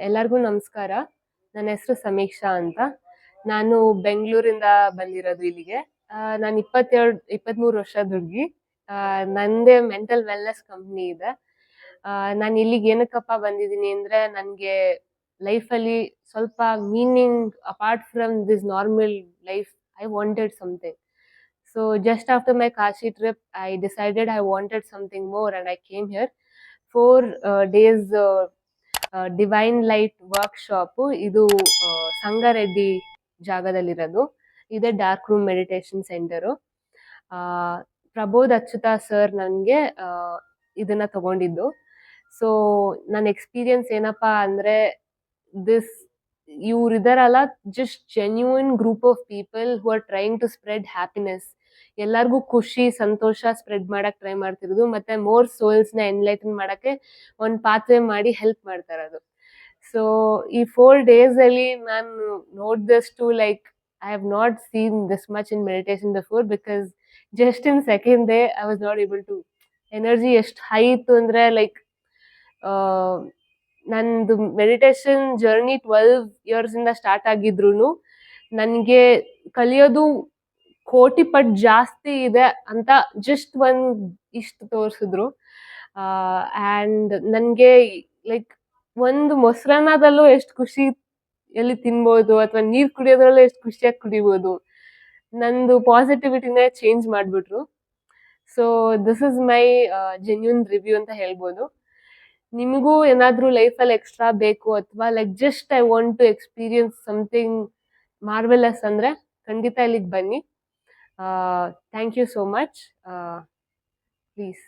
ಎಲ್ಲರಿಗೂ ನಮಸ್ಕಾರ. ನನ್ನ ಹೆಸರು ಸಮೀಕ್ಷಾ ಅಂತ. ನಾನು ಬೆಂಗಳೂರಿಂದ ಬಂದಿರೋದು ಇಲ್ಲಿಗೆ. ನಾನು 23 ವರ್ಷದ ಹುಡುಗಿ. ನಂದೇ ಮೆಂಟಲ್ ವೆಲ್ನೆಸ್ ಕಂಪ್ನಿ ಇದೆ. ನಾನು ಇಲ್ಲಿಗೆ ಏನಕ್ಕಪ್ಪ ಬಂದಿದ್ದೀನಿ ಅಂದ್ರೆ, ನನಗೆ ಲೈಫಲ್ಲಿ ಸ್ವಲ್ಪ meaning apart from this normal life, I wanted something. So just after my Kashi trip, I decided I wanted something more and I came here. 4 days divine light workshop. ಇದು ಸಂಗಾರೆಡ್ಡಿ ಜಾಗದಲ್ಲಿರೋದು. ಇದೆ dark room meditation centre. Prabodh Achyuta sir ನನಗೆ ಇದನ್ನ ತಗೊಂಡಿದ್ದು. So ನನ್ನ experience ಏನಪ್ಪಾ ಅಂದ್ರೆ, this ಇವ್ರು ಇದಾರಲ್ಲ, just genuine group of people who are trying to spread happiness. ಎಲ್ಲರಿಗೂ ಖುಷಿ ಸಂತೋಷ ಸ್ಪ್ರೆಡ್ ಮಾಡಕ್ ಟ್ರೈ ಮಾಡ್ತಿರೋದು, ಮತ್ತೆ ಮೋರ್ ಸೋಲ್ಸ್ ನ ಎನ್ಲೈಟನ್ ಮಾಡಕ್ಕೆ ಒಂದು ಪಾತ್ವೆ ಮಾಡಿ ಹೆಲ್ಪ್ ಮಾಡ್ತಾ ಇರೋದು. ಸೊ ಈ 4 days ಅಲ್ಲಿ ನಾನು ನೋಡಿದಷ್ಟು, like I have not seen this much in meditation before, because just in second day I was not able to. Energy ಎಷ್ಟು ಹೈ ಇತ್ತು ಅಂದ್ರೆ, ಲೈಕ್ ನಂದು ಮೆಡಿಟೇಷನ್ ಜರ್ನಿ 12 years ಇಂದ ಸ್ಟಾರ್ಟ್ ಆಗಿದ್ರು ನನಗೆ ಕಲಿಯೋದು ಕೋಟಿ ಪಟ್ ಜಾಸ್ತಿ ಇದೆ ಅಂತ ಜಸ್ಟ್ ಇಷ್ಟು ತೋರಿಸಿದ್ರು. ಆ್ಯಂಡ್ ನನಗೆ ಲೈಕ್ ಒಂದು ಮೊಸರನ್ನದಲ್ಲೂ ಎಷ್ಟು ಖುಷಿ ಎಲ್ಲಿ ತಿನ್ಬೋದು, ಅಥವಾ ನೀರು ಕುಡಿಯೋದ್ರಲ್ಲೂ ಎಷ್ಟು ಖುಷಿಯಾಗಿ ಕುಡಿಬೋದು. ನಂದು ಪಾಸಿಟಿವಿಟಿನೇ ಚೇಂಜ್ ಮಾಡಿಬಿಟ್ರು. So this is my genuine review ಅಂತ ಹೇಳ್ಬೋದು. ನಿಮಗೂ ಏನಾದರೂ ಲೈಫಲ್ಲಿ ಎಕ್ಸ್ಟ್ರಾ ಬೇಕು, ಅಥವಾ like just I want to experience something marvellous ಅಂದರೆ ಖಂಡಿತ ಇಲ್ಲಿಗೆ ಬನ್ನಿ. Thank you so much. Please